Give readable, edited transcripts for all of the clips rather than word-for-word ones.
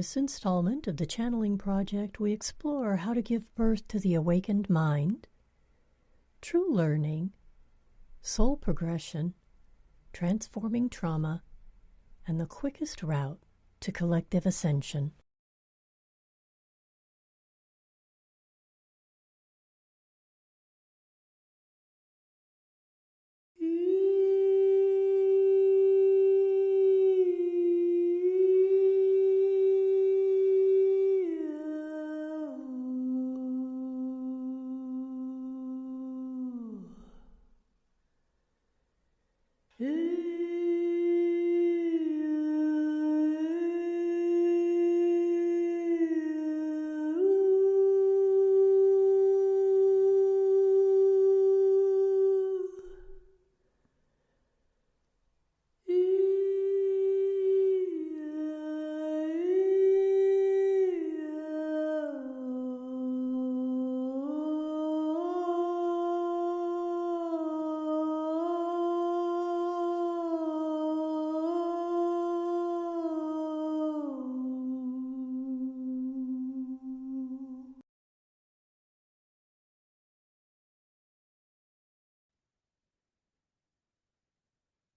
this installment of the Channeling Project, we explore how to give birth to the awakened mind, true learning, soul progression, transforming trauma, and the quickest route to collective ascension.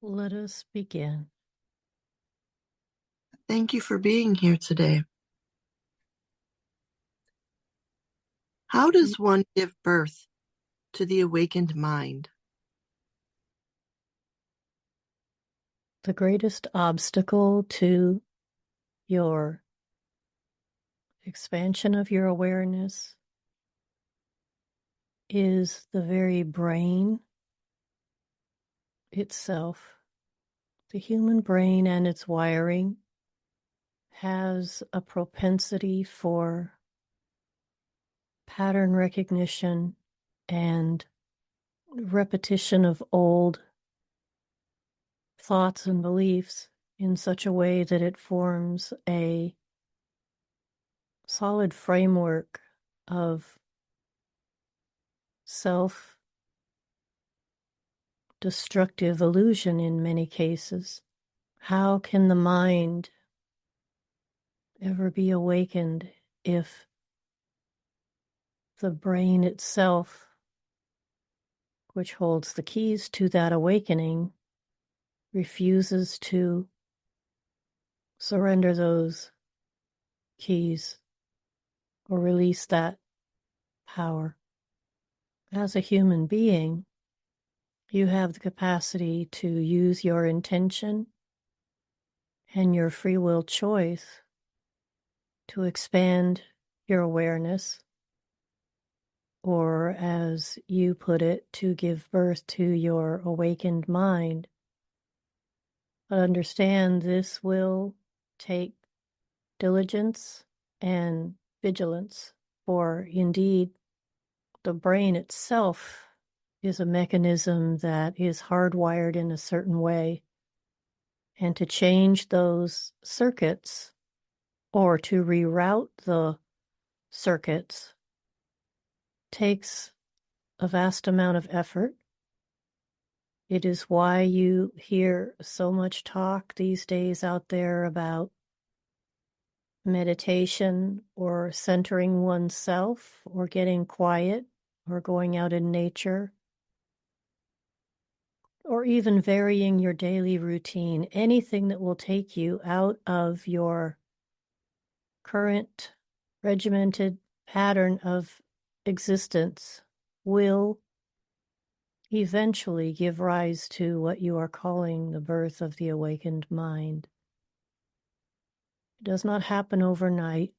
Let us begin. Thank you for being here today. How does one give birth to the awakened mind? The greatest obstacle to your expansion of your awareness is the very brain itself. The human brain and its wiring has a propensity for pattern recognition and repetition of old thoughts and beliefs in such a way that it forms a solid framework of self-destructive illusion in many cases. How can the mind ever be awakened if the brain itself, which holds the keys to that awakening, refuses to surrender those keys or release that power? As a human being, you have the capacity to use your intention and your free will choice to expand your awareness, or as you put it, to give birth to your awakened mind. But understand this will take diligence and vigilance, for indeed the brain itself is a mechanism that is hardwired in a certain way, and to change those circuits or to reroute the circuits takes a vast amount of effort. It is why you hear so much talk these days out there about meditation or centering oneself or getting quiet or going out in nature or even varying your daily routine. Anything that will take you out of your current regimented pattern of existence will eventually give rise to what you are calling the birth of the awakened mind. It does not happen overnight,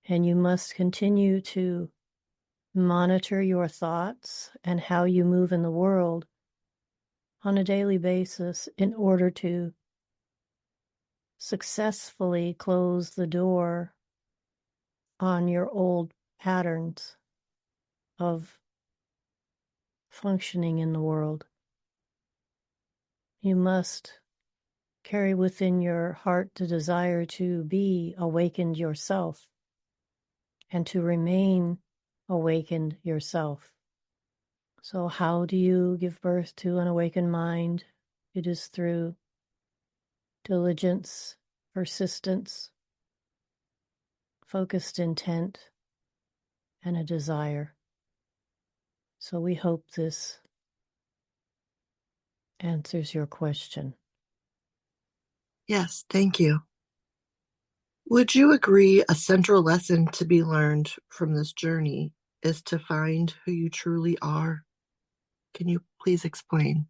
and you must continue to monitor your thoughts and how you move in the world on a daily basis in order to successfully close the door on your old patterns of functioning in the world. You must carry within your heart the desire to be awakened yourself and to remain awakened yourself. So how do you give birth to an awakened mind? It is through diligence, persistence, focused intent, and a desire. So we hope this answers your question. Yes, thank you. Would you agree a central lesson to be learned from this journey is to find who you truly are? Can you please explain?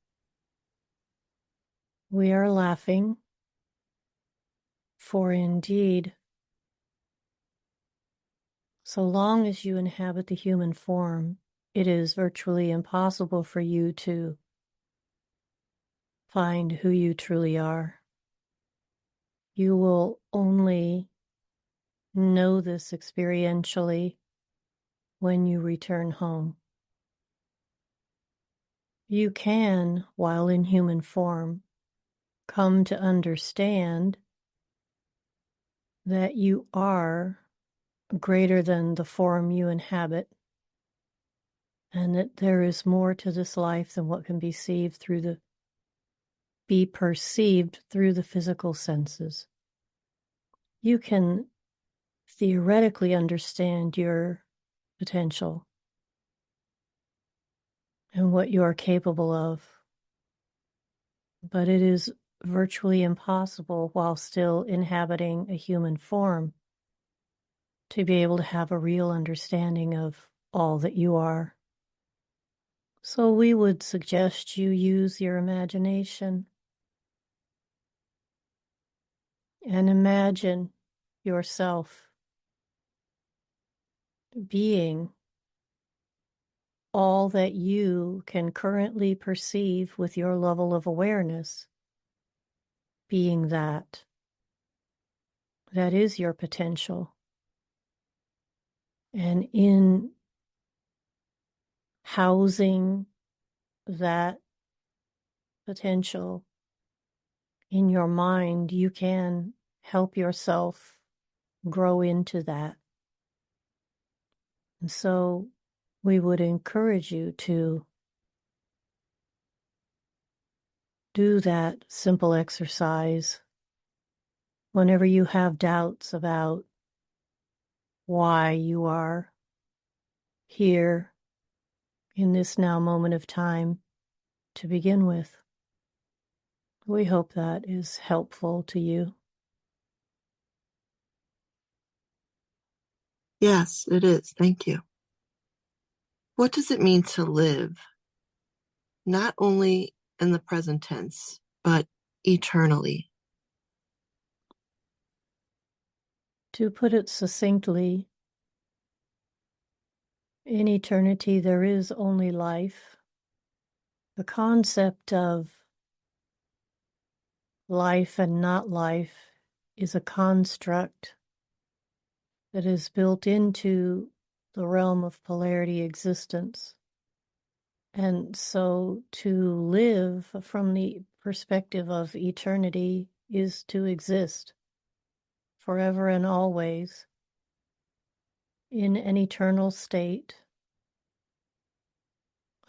We are laughing, for indeed, so long as you inhabit the human form, it is virtually impossible for you to find who you truly are. You will only know this experientially when you return home. You can, while in human form, come to understand that you are greater than the form you inhabit, and that there is more to this life than what can be perceived through the physical senses. You can theoretically understand your potential and what you are capable of, but it is virtually impossible while still inhabiting a human form to be able to have a real understanding of all that you are. So we would suggest you use your imagination and imagine yourself being all that you can currently perceive with your level of awareness, being that. That is your potential. And in housing that potential in your mind, you can help yourself grow into that. And so we would encourage you to do that simple exercise whenever you have doubts about why you are here in this now moment of time to begin with. We hope that is helpful to you. Yes, it is. Thank you. What does it mean to live, not only in the present tense, but eternally? To put it succinctly, in eternity there is only life. The concept of life and not life is a construct that is built into the realm of polarity existence. And so to live from the perspective of eternity is to exist forever and always in an eternal state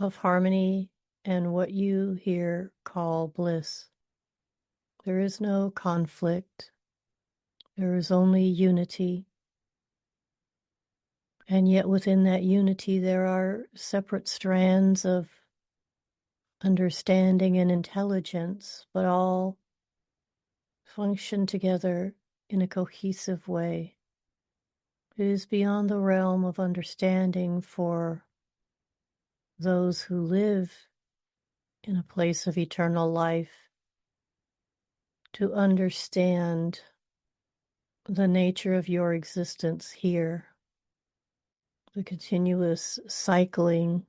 of harmony and what you here call bliss. There is no conflict. There is only unity. And yet within that unity, there are separate strands of understanding and intelligence, but all function together in a cohesive way. It is beyond the realm of understanding for those who live in a place of eternal life to understand the nature of your existence here, the continuous cycling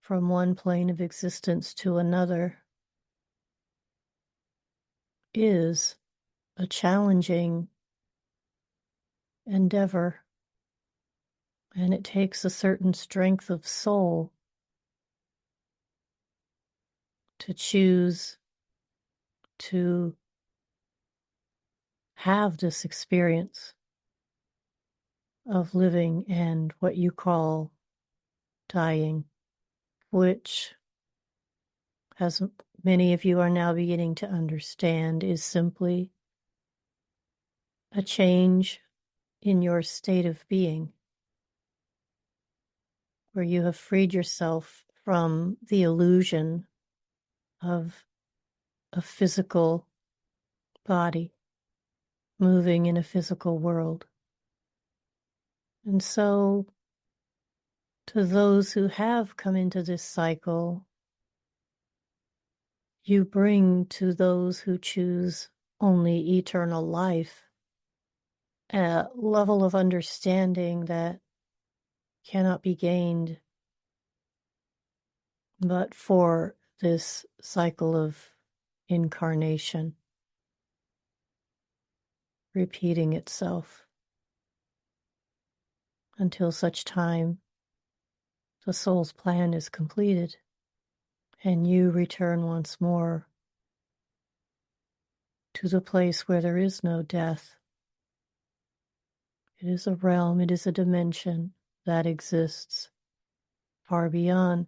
from one plane of existence to another is a challenging endeavor, and it takes a certain strength of soul to choose to have this experience of living and what you call dying, which, as many of you are now beginning to understand, is simply a change in your state of being, where you have freed yourself from the illusion of a physical body moving in a physical world. And so, to those who have come into this cycle, you bring to those who choose only eternal life a level of understanding that cannot be gained but for this cycle of incarnation repeating itself until such time the soul's plan is completed and you return once more to the place where there is no death. It is a realm, it is a dimension that exists far beyond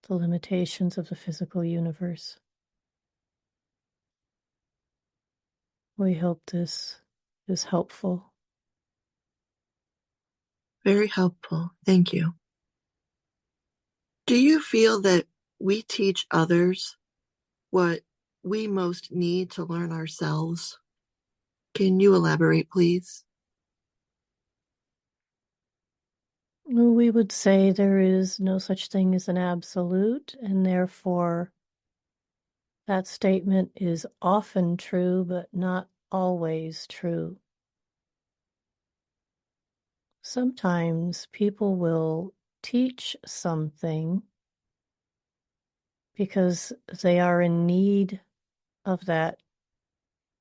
the limitations of the physical universe. We hope this is helpful. Very helpful. Thank you. Do you feel that we teach others what we most need to learn ourselves? Can you elaborate, please? We would say there is no such thing as an absolute, and therefore that statement is often true, but not always true. Sometimes people will teach something because they are in need of that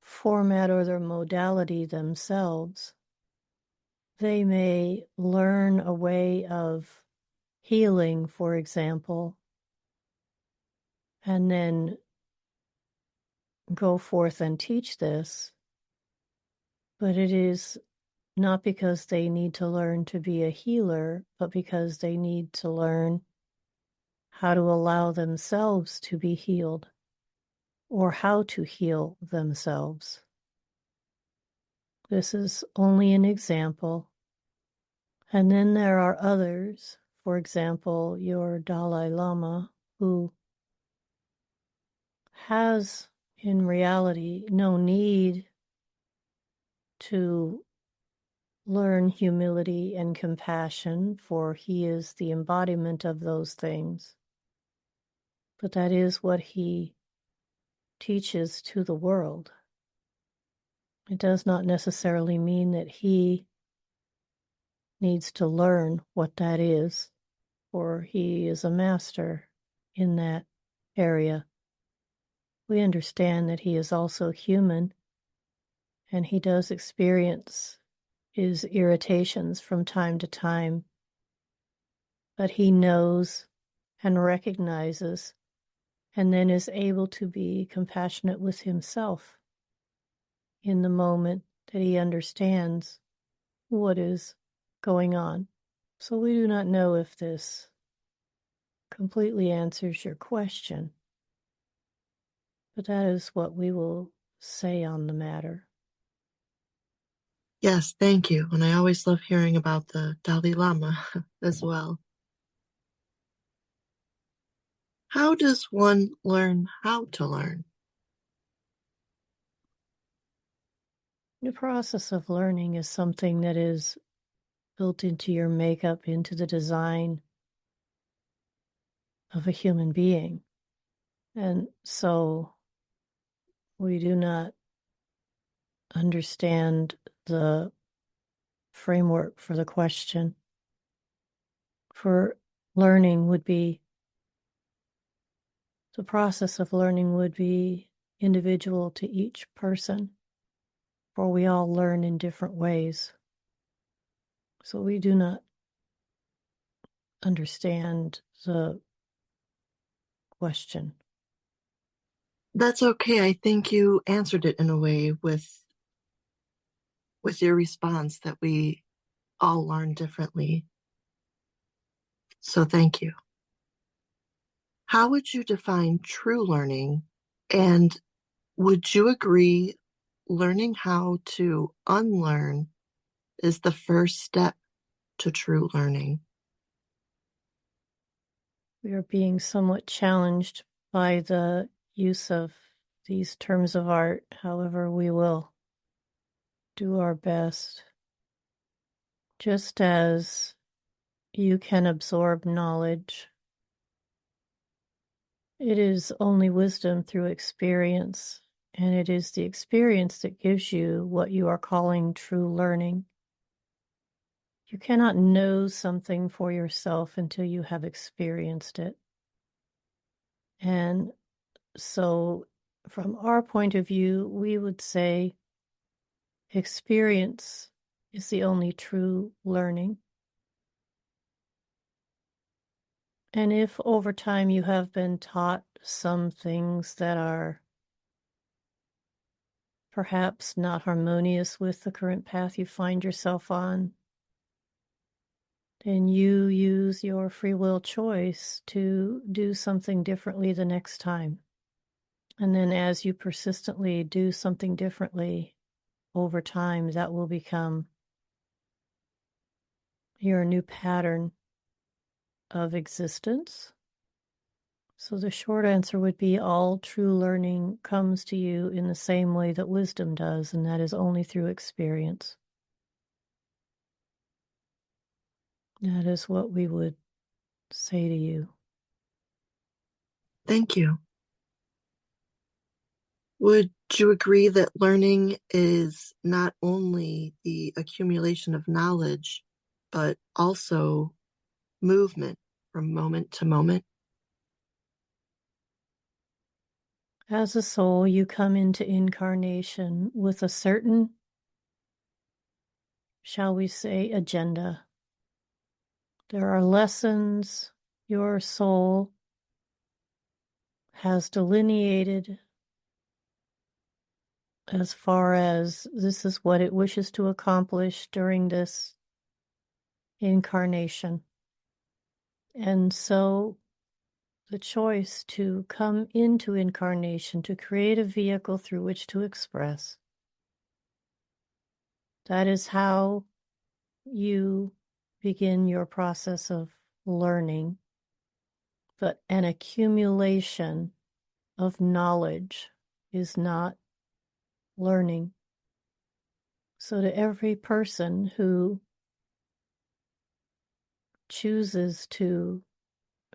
format or their modality themselves. They may learn a way of healing, for example, and then go forth and teach this, but it is not because they need to learn to be a healer, but because they need to learn how to allow themselves to be healed or how to heal themselves. This is only an example. And then there are others, for example, your Dalai Lama, who has in reality no need to learn humility and compassion, for he is the embodiment of those things. But that is what he teaches to the world. It does not necessarily mean that he needs to learn what that is, for he is a master in that area. We understand that he is also human, and he does experience his irritations from time to time, but he knows and recognizes and then is able to be compassionate with himself in the moment that he understands what is going on. So we do not know if this completely answers your question, but that is what we will say on the matter. Yes, thank you. And I always love hearing about the Dalai Lama as well. How does one learn how to learn? The process of learning is something that is built into your makeup, into the design of a human being. And so we do not understand the framework for the question. For learning would be, the process of learning would be individual to each person, for we all learn in different ways. So we do not understand the question. That's okay. I think you answered it in a way with your response that we all learn differently. So thank you. How would you define true learning? And would you agree learning how to unlearn is the first step to true learning. We are being somewhat challenged by the use of these terms of art. However, we will do our best. Just as you can absorb knowledge, it is only wisdom through experience, and it is the experience that gives you what you are calling true learning. You cannot know something for yourself until you have experienced it. And so, from our point of view, we would say experience is the only true learning. And if over time you have been taught some things that are perhaps not harmonious with the current path you find yourself on, then you use your free will choice to do something differently the next time. And then as you persistently do something differently over time, that will become your new pattern of existence. So the short answer would be all true learning comes to you in the same way that wisdom does, and that is only through experience. That is what we would say to you. Thank you. Would you agree that learning is not only the accumulation of knowledge, but also movement from moment to moment? As a soul, you come into incarnation with a certain, shall we say, agenda. There are lessons your soul has delineated as far as this is what it wishes to accomplish during this incarnation. And so the choice to come into incarnation, to create a vehicle through which to express, that is how you begin your process of learning. But an accumulation of knowledge is not learning. So to every person who chooses to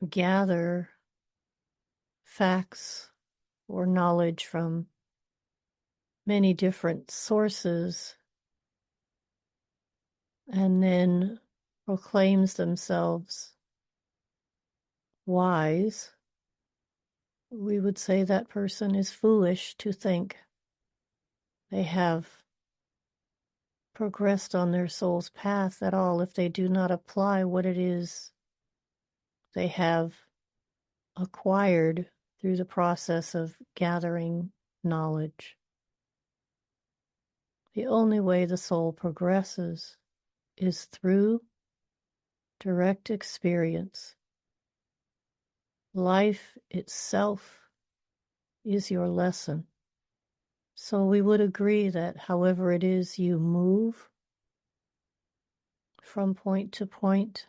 gather facts or knowledge from many different sources and then proclaims themselves wise, we would say that person is foolish to think they have progressed on their soul's path at all if they do not apply what it is they have acquired through the process of gathering knowledge. The only way the soul progresses is through direct experience. Life itself is your lesson. So we would agree that however it is you move from point to point,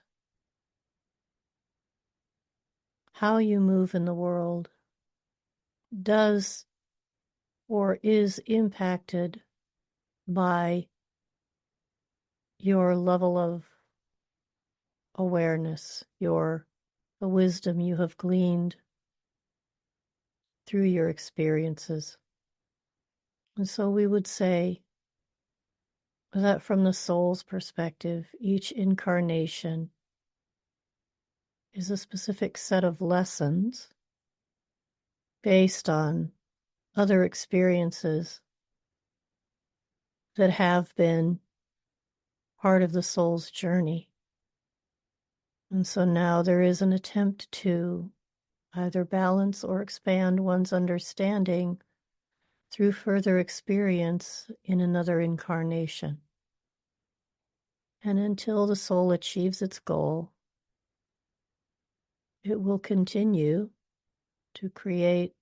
how you move in the world does or is impacted by your level of awareness, the wisdom you have gleaned through your experiences. And so we would say that from the soul's perspective, each incarnation is a specific set of lessons based on other experiences that have been part of the soul's journey. And so now there is an attempt to either balance or expand one's understanding through further experience in another incarnation. And until the soul achieves its goal, it will continue to create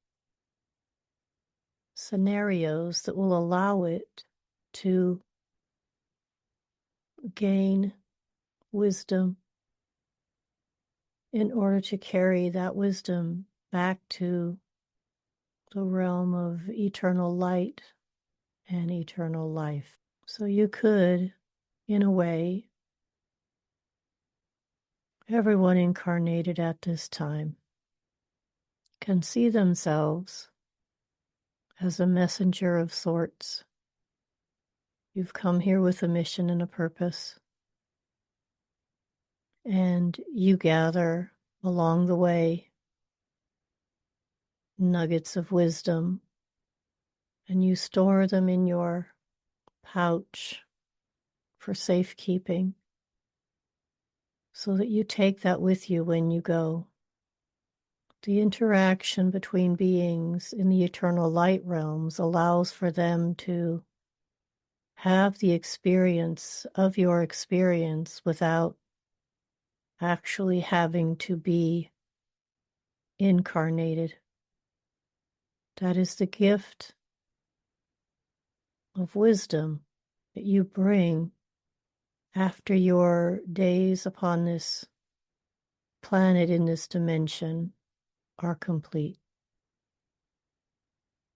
scenarios that will allow it to gain wisdom in order to carry that wisdom back to the realm of eternal light and eternal life. So you could, in a way, everyone incarnated at this time can see themselves as a messenger of sorts. You've come here with a mission and a purpose, and you gather along the way nuggets of wisdom, and you store them in your pouch for safekeeping so that you take that with you when you go. The interaction between beings in the eternal light realms allows for them to have the experience of your experience without actually having to be incarnated. That is the gift of wisdom that you bring after your days upon this planet in this dimension are complete.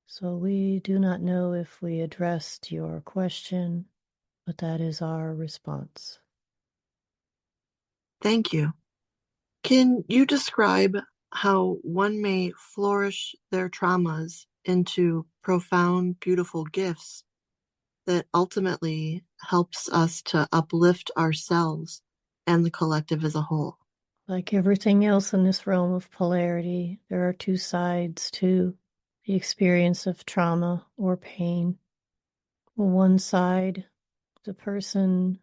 So we do not know if we addressed your question, but that is our response. Thank you. Can you describe how one may flourish their traumas into profound, beautiful gifts that ultimately helps us to uplift ourselves and the collective as a whole? Like everything else in this realm of polarity, there are two sides to the experience of trauma or pain. On one side, the person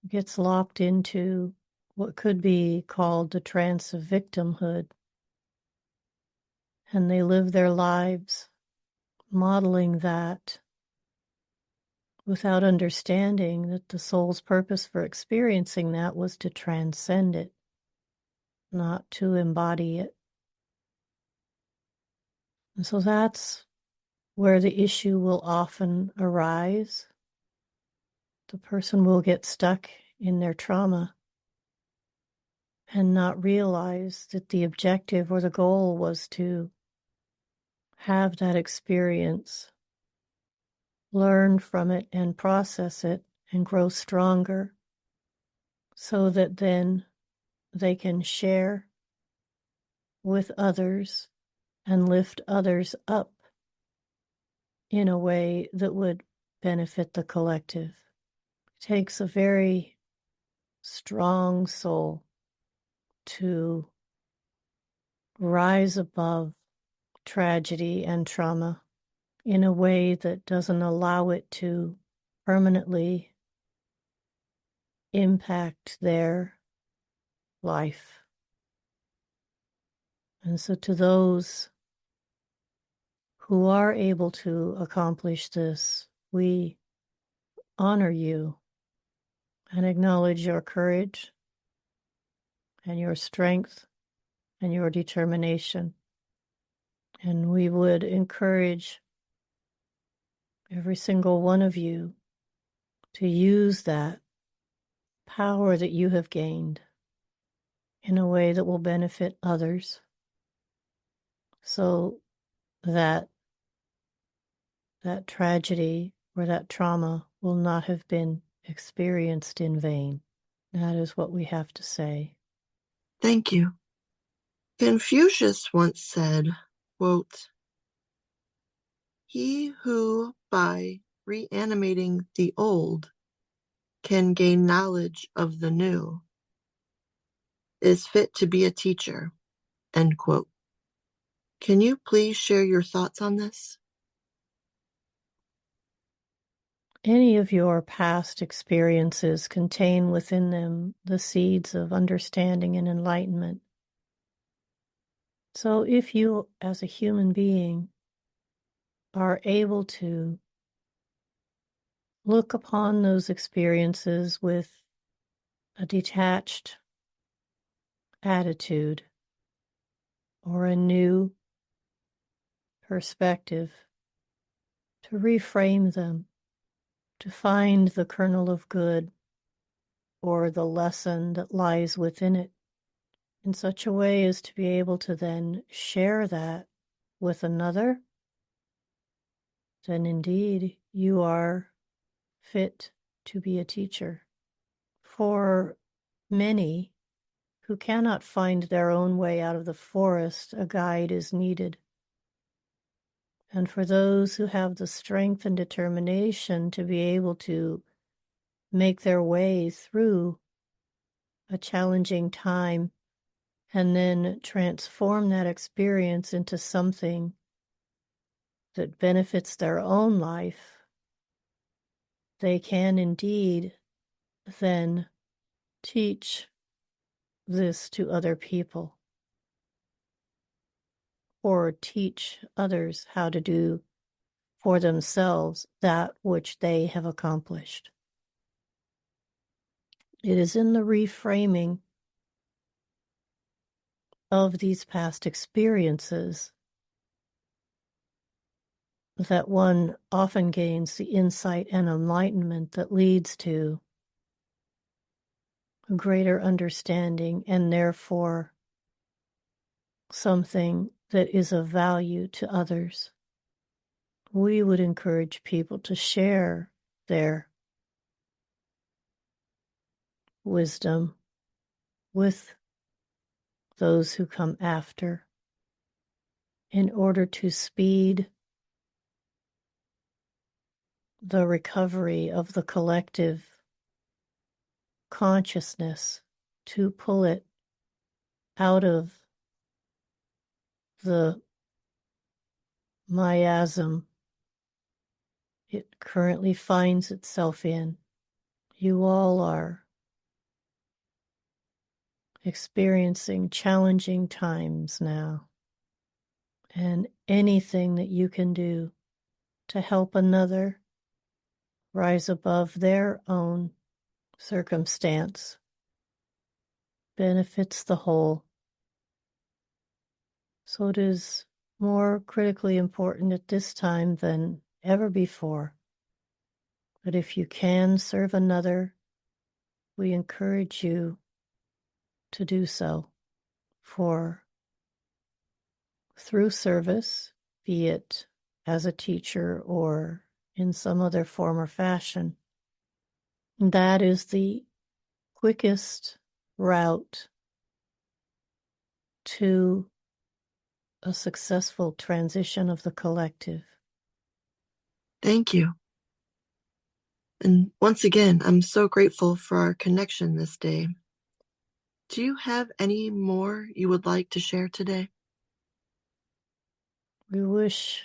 gets locked into what could be called the trance of victimhood, and they live their lives modeling that without understanding that the soul's purpose for experiencing that was to transcend it, not to embody it. And so that's where the issue will often arise. The person will get stuck in their trauma and not realize that the objective or the goal was to have that experience, learn from it and process it and grow stronger so that then they can share with others and lift others up in a way that would benefit the collective. It takes a very strong soul to rise above tragedy and trauma in a way that doesn't allow it to permanently impact their life. And so, to those who are able to accomplish this, we honor you and acknowledge your courage and your strength and your determination. And we would encourage every single one of you to use that power that you have gained in a way that will benefit others so that that tragedy or that trauma will not have been experienced in vain. That is what we have to say. Thank you. Confucius once said, quote, "He who by reanimating the old can gain knowledge of the new is fit to be a teacher." End quote. Can you please share your thoughts on this? Any of your past experiences contain within them the seeds of understanding and enlightenment. So if you, as a human being, are able to look upon those experiences with a detached attitude or a new perspective, to reframe them, to find the kernel of good or the lesson that lies within it in such a way as to be able to then share that with another, then indeed you are fit to be a teacher. For many who cannot find their own way out of the forest, a guide is needed. And for those who have the strength and determination to be able to make their way through a challenging time and then transform that experience into something that benefits their own life, they can indeed then teach this to other people or teach others how to do for themselves that which they have accomplished. It is in the reframing of these past experiences that one often gains the insight and enlightenment that leads to a greater understanding and therefore something that is of value to others. We would encourage people to share their wisdom with those who come after in order to speed the recovery of the collective consciousness, to pull it out of the miasm it currently finds itself in. You all are experiencing challenging times now, and anything that you can do to help another rise above their own circumstance benefits the whole. So it is more critically important at this time than ever before that if you can serve another, we encourage you to do so. For through service, be it as a teacher or in some other form or fashion, that is the quickest route to a successful transition of the collective. Thank you. And once again, I'm so grateful for our connection this day. Do you have any more you would like to share today? We wish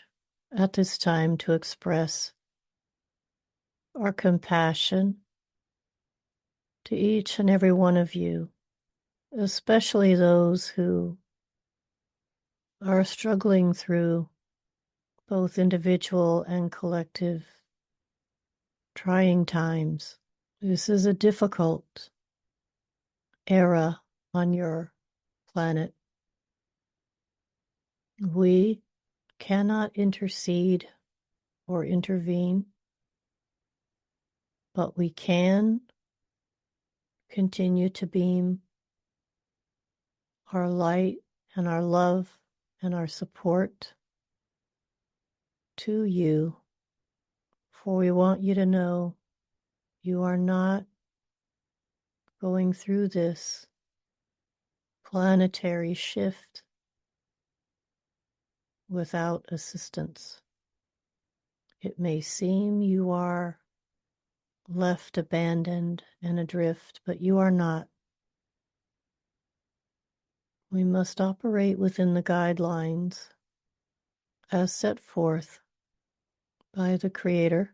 at this time to express our compassion to each and every one of you, especially those who are struggling through both individual and collective trying times. This is a difficult era on your planet. We cannot intercede or intervene, but we can continue to beam our light and our love and our support to you, for we want you to know you are not going through this planetary shift without assistance. It may seem you are left abandoned and adrift, but you are not. We must operate within the guidelines as set forth by the Creator,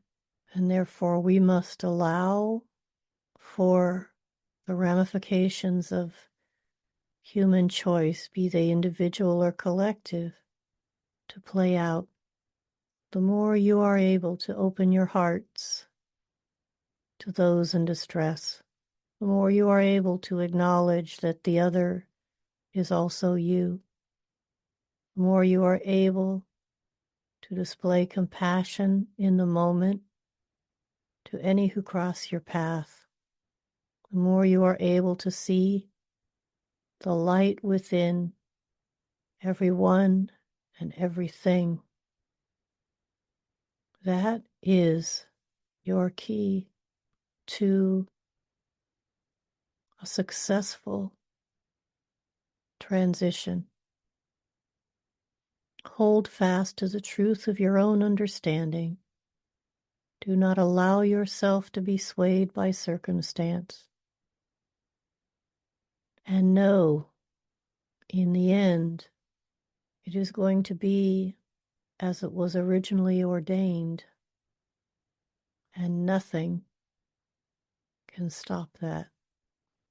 and therefore we must allow for the ramifications of human choice, be they individual or collective, to play out. The more you are able to open your hearts to those in distress, the more you are able to acknowledge that the other is also you, the more you are able to display compassion in the moment to any who cross your path. The more you are able to see the light within everyone and everything, that is your key to a successful transition. Hold fast to the truth of your own understanding. Do not allow yourself to be swayed by circumstance. And know, in the end, it is going to be as it was originally ordained, and nothing can stop that.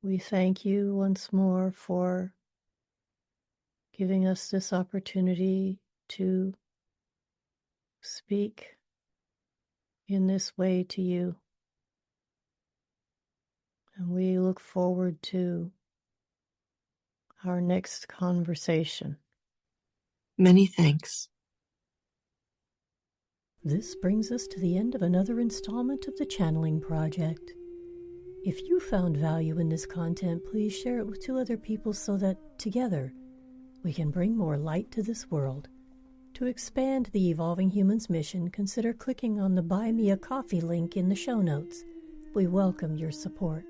We thank you once more for giving us this opportunity to speak in this way to you. And we look forward to our next conversation. Many thanks. This brings us to the end of another installment of the Channeling Project. If you found value in this content, please share it with 2 other people so that together we can bring more light to this world. To expand the Evolving Humans mission, consider clicking on the Buy Me a Coffee link in the show notes. We welcome your support.